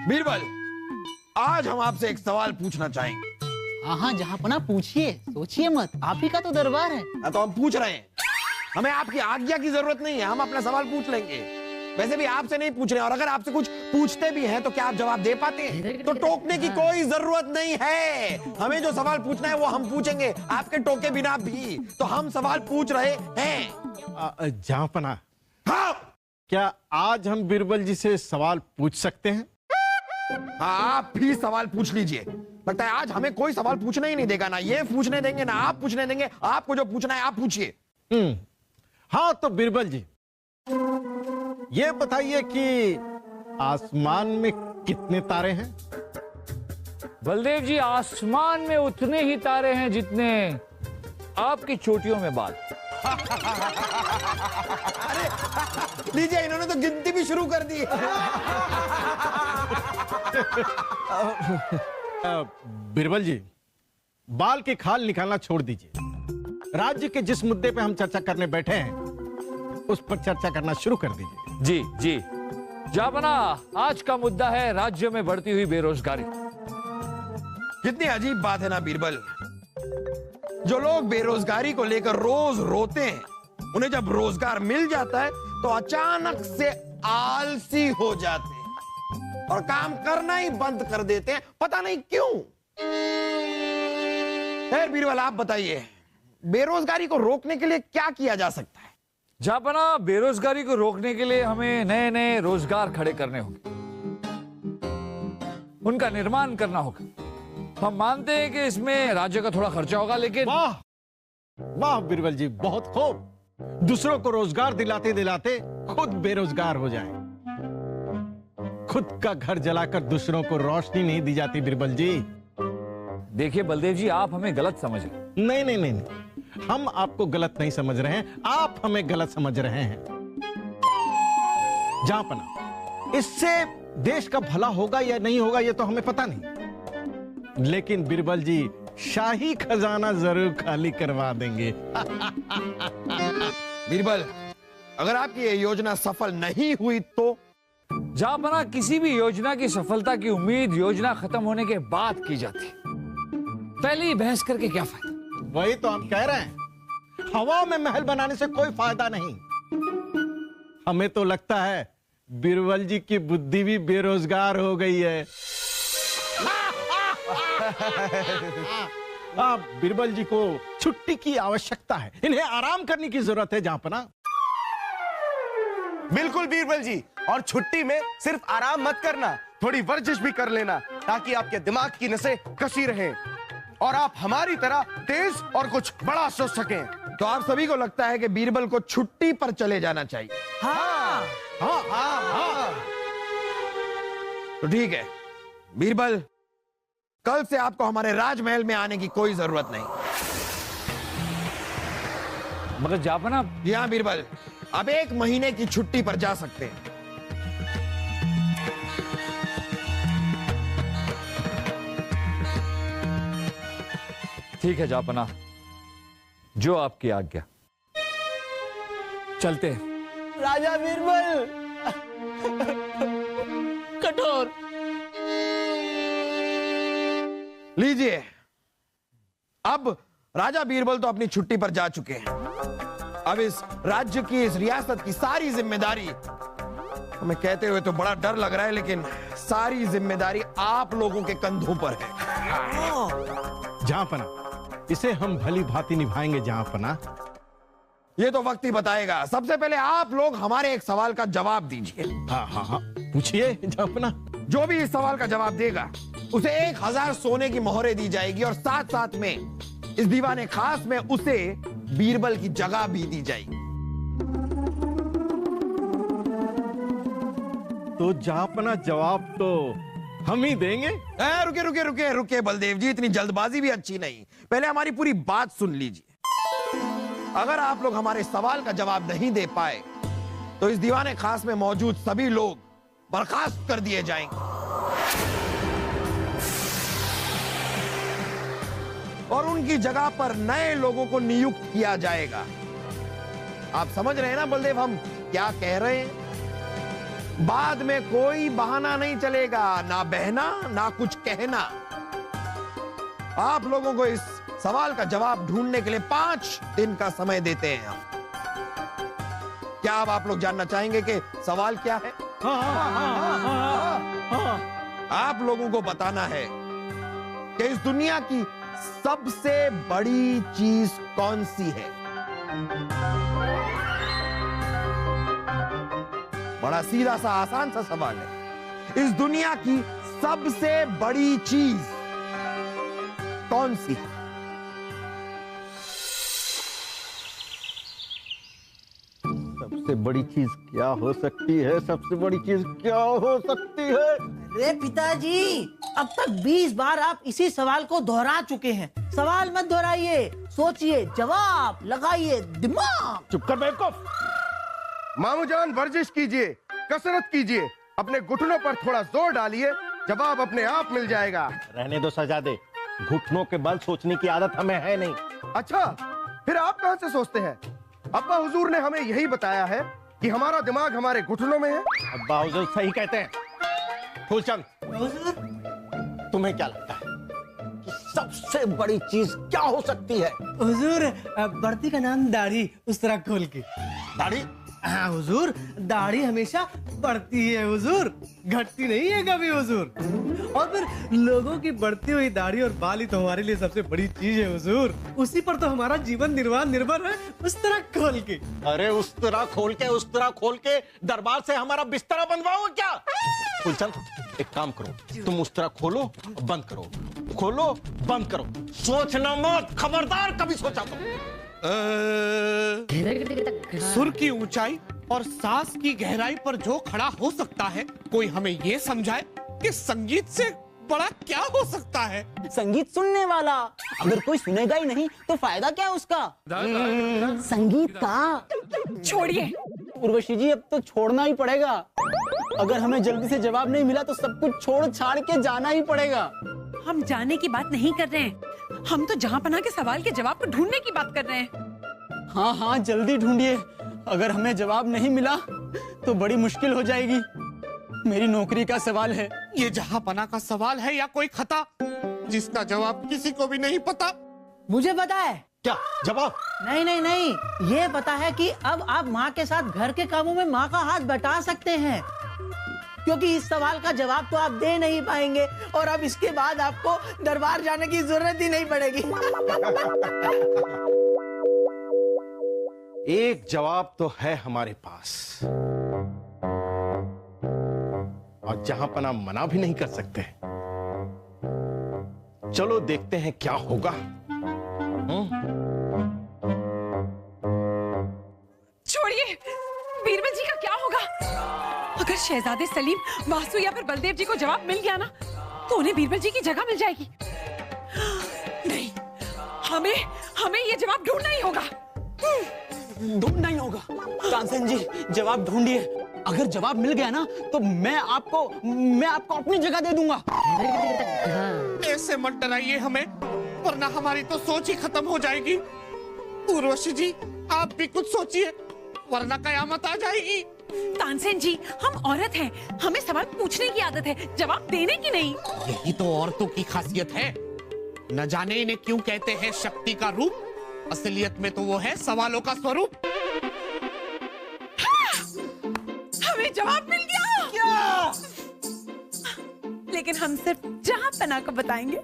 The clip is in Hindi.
बीरबल, आज हम आपसे एक सवाल पूछना चाहेंगे। हाँ जहाँपना पूछिए, सोचिए मत, आप ही का तो दरबार है। तो हम पूछ रहे हैं, हमें आपकी आज्ञा की जरूरत नहीं है, हम अपना सवाल पूछ लेंगे। वैसे भी आपसे नहीं पूछ रहे, और अगर आपसे कुछ पूछते भी हैं तो क्या आप जवाब दे पाते हैं? तो टोकने की कोई जरूरत नहीं है। हमें जो सवाल पूछना है वो हम पूछेंगे, आपके टोके बिना भी। तो हम सवाल पूछ रहे हैं। जहाँपना, हाँ, क्या आज हम बीरबल जी से सवाल पूछ सकते हैं? हाँ, आप भी सवाल पूछ लीजिए। लगता है आज हमें कोई सवाल पूछने ही नहीं देगा, ना ये पूछने देंगे ना आप पूछने देंगे। आपको जो पूछना है आप पूछिए। हाँ तो बीरबल जी, ये बताइए कि आसमान में कितने तारे हैं? बलदेव जी, आसमान में उतने ही तारे हैं जितने आपकी चोटियों में बाल। अरे लीजिए, इन्होंने तो गिनती भी शुरू कर दी। बीरबल जी, बाल की खाल निकालना छोड़ दीजिए। राज्य के जिस मुद्दे पे हम चर्चा करने बैठे हैं उस पर चर्चा करना शुरू कर दीजिए। जी जी, जाबना, आज का मुद्दा है राज्य में बढ़ती हुई बेरोजगारी। कितनी अजीब बात है ना बीरबल, जो लोग बेरोजगारी को लेकर रोज रोते हैं, उन्हें जब रोजगार मिल जाता है तो अचानक से आलसी हो जाते हैं और काम करना ही बंद कर देते हैं, पता नहीं क्यों। खैर बीरबल, आप बताइए, बेरोजगारी को रोकने के लिए क्या किया जा सकता है? जापना, बेरोजगारी को रोकने के लिए हमें नए नए रोजगार खड़े करने होंगे, उनका निर्माण करना होगा। हम मानते हैं कि इसमें राज्य का थोड़ा खर्चा होगा, लेकिन वाह वाह बीरबल जी, बहुत खूब। दूसरों को रोजगार दिलाते दिलाते खुद बेरोजगार हो जाएं। खुद का घर जलाकर दूसरों को रोशनी नहीं दी जाती बीरबल जी। देखिए बलदेव जी, आप हमें गलत समझ रहे हैं। नहीं नहीं नहीं, हम आपको गलत नहीं समझ रहे हैं, आप हमें गलत समझ रहे हैं। जहाँपना, इससे देश का भला होगा या नहीं होगा ये तो हमें पता नहीं, लेकिन बीरबल जी शाही खजाना जरूर खाली करवा देंगे। बीरबल, अगर आपकी ये योजना सफल नहीं हुई तो? जापना, किसी भी योजना की सफलता की उम्मीद योजना खत्म होने के बाद की जाती है, पहले ही बहस करके क्या फायदा। वही तो हम कह रहे हैं, हवा में महल बनाने से कोई फायदा नहीं। हमें तो लगता है बीरबल जी की बुद्धि भी बेरोजगार हो गई है। बीरबल जी को छुट्टी की आवश्यकता है, इन्हें आराम करने की जरूरत है जहाँपना। बिल्कुल बीरबल जी, और छुट्टी में सिर्फ आराम मत करना, थोड़ी वर्जिश भी कर लेना, ताकि आपके दिमाग की नसें कसी रहें और आप हमारी तरह तेज और कुछ बड़ा सोच सकें। तो आप सभी को लगता है कि बीरबल को छुट्टी पर चले जाना चाहिए? हाँ हाँ हाँ हाँ। तो ठीक है बीरबल, कल से आपको हमारे राजमहल में आने की कोई जरूरत नहीं। मगर जापना, जी हाँ बीरबल, अब 1 महीने की छुट्टी पर जा सकते हैं। ठीक है जापना, जो आपकी आज्ञा। चलते हैं। राजा बीरबल कठोर। लीजिए, अब राजा बीरबल तो अपनी छुट्टी पर जा चुके हैं। अब इस राज्य की, इस रियासत की सारी जिम्मेदारी, हमें कहते हुए तो बड़ा डर लग रहा है, लेकिन सारी जिम्मेदारी आप लोगों के कंधों पर है। जहाँपना, इसे हम भली भांति निभाएंगे जहाँपना। ये तो वक्त ही बताएगा। सबसे पहले आप लोग हमारे एक सवाल का जवाब दीजिए। हाँ हाँ हाँ, पूछिए जहाँपना। जो भी इस सवाल का जवाब देगा उसे 1000 सोने की मोहरें दी जाएगी, और साथ साथ में इस दीवाने खास में उसे बीरबल की जगह भी दी जाएगी। तो जहाँपना, जवाब तो हम ही देंगे। रुके रुके रुके रुके बलदेव जी, इतनी जल्दबाजी भी अच्छी नहीं, पहले हमारी पूरी बात सुन लीजिए। अगर आप लोग हमारे सवाल का जवाब नहीं दे पाए तो इस दीवाने खास में मौजूद सभी लोग बर्खास्त कर दिए जाएंगे। और उनकी जगह पर नए लोगों को नियुक्त किया जाएगा। आप समझ रहे हैं ना बलदेव हम क्या कह रहे हैं? बाद में कोई बहाना नहीं चलेगा, ना बहना ना कुछ कहना। आप लोगों को इस सवाल का जवाब ढूंढने के लिए 5 दिन का समय देते हैं हम। क्या अब आप लोग जानना चाहेंगे कि सवाल क्या है? आप लोगों को बताना है कि इस दुनिया की सबसे बड़ी चीज कौन सी है। बड़ा सीधा सा आसान सा सवाल है। इस दुनिया की सबसे बड़ी चीज कौन सी है? सबसे बड़ी चीज क्या हो सकती है? सबसे बड़ी चीज क्या हो सकती है? अरे पिताजी, अब तक 20 बार आप इसी सवाल को दोहरा चुके हैं। सवाल मत दोहराइए, सोचिए, जवाब लगाइए, दिमाग। चुप कर बेवकूफ। मामू जान, वर्जिश कीजिए, कसरत कीजिए, अपने घुटनों पर थोड़ा जोर डालिए, जवाब अपने आप मिल जाएगा। रहने दो शहजादे, घुटनों के बल सोचने की आदत हमें है नहीं। अच्छा, फिर आप कहां से सोचते हैं? अब्बा हुजूर ने हमें यही बताया है कि हमारा दिमाग हमारे घुटनों में है। अब्बा हुजूर सही कहते हैं। फूलचंद, तुम्हें क्या लगता है कि सबसे बड़ी चीज क्या हो सकती है? हुजूर, बढ़ती का नाम दाढ़ी, उस तरह खोल के। दाढ़ी? हाँ हुजूर, दाढ़ी हमेशा बढ़ती है हुजूर, घटती नहीं है कभी हुजूर। और फिर लोगों की बढ़ती हुई दाढ़ी और बाल ही तो हमारे लिए सबसे बड़ी चीज है हुजूर। उसी पर तो हमारा जीवन निर्वाह निर्भर है, उस तरह खोल के। अरे उस तरह खोल के, उस तरह खोल के दरबार से हमारा बिस्तरा बनवाओ क्या? फूलचंद, एक काम करो, तुम उस तरह खोलो, बंद करो, खोलो, बंद करो। सोचना मत, खबरदार कभी सोचा तो। सुर की ऊंचाई और सांस की गहराई पर जो खड़ा हो सकता है, कोई हमें ये समझाए कि संगीत से बड़ा क्या हो सकता है? संगीत सुनने वाला। अगर कोई सुनेगा ही नहीं तो फायदा क्या उसका? संगीत का। छोड़िए उर्वशी जी, अब तो छोड़ना ही पड़ेगा। अगर हमें जल्दी से जवाब नहीं मिला तो सब कुछ छोड़ छाड़ के जाना ही पड़ेगा। हम जाने की बात नहीं कर रहे हैं, हम तो जहाँ पनाह के सवाल के जवाब को ढूंढने की बात कर रहे हैं। हाँ हाँ, जल्दी ढूंढिए। अगर हमें जवाब नहीं मिला तो बड़ी मुश्किल हो जाएगी। मेरी नौकरी का सवाल है। ये जहांपना का सवाल है या कोई खता जिसका जवाब किसी को भी नहीं पता? मुझे पता है। क्या जवाब? नहीं नहीं नहीं, ये पता है कि अब आप माँ के साथ घर के कामों में माँ का हाथ बटा सकते हैं, क्योंकि इस सवाल का जवाब तो आप दे नहीं पाएंगे और अब इसके बाद आपको दरबार जाने की जरूरत ही नहीं पड़ेगी। एक जवाब तो है हमारे पास, और जहांपना मना भी नहीं कर सकते। चलो देखते हैं क्या होगा। छोड़िए, बीरबल जी का क्या होगा? अगर शहजादे सलीम, वासु या फिर बलदेव जी को जवाब मिल गया ना, तो उन्हें बीरबल जी की जगह मिल जाएगी। नहीं, हमें ये जवाब ढूंढना ही होगा। ढूंढना ही होगा। तानसेन जी, जवाब ढूंढिए। अगर जवाब मिल गया ना तो मैं आपको अपनी जगह दे दूंगा। ऐसे मत डराइए हमें, वरना हमारी तो सोच ही खत्म हो जाएगी। उर्वशी जी, आप भी कुछ सोचिए, वरना कयामत आ जाएगी। तानसेन जी, हम औरत हैं, हमें सवाल पूछने की आदत है, जवाब देने की नहीं। यही तो औरतों की खासियत है। न जाने इन्हें क्यों कहते हैं शक्ति का रूप, असलियत में तो वो है सवालों का स्वरूप। हमें जवाब मिल गया। क्या? लेकिन हम सिर्फ जहांपना को बताएंगे।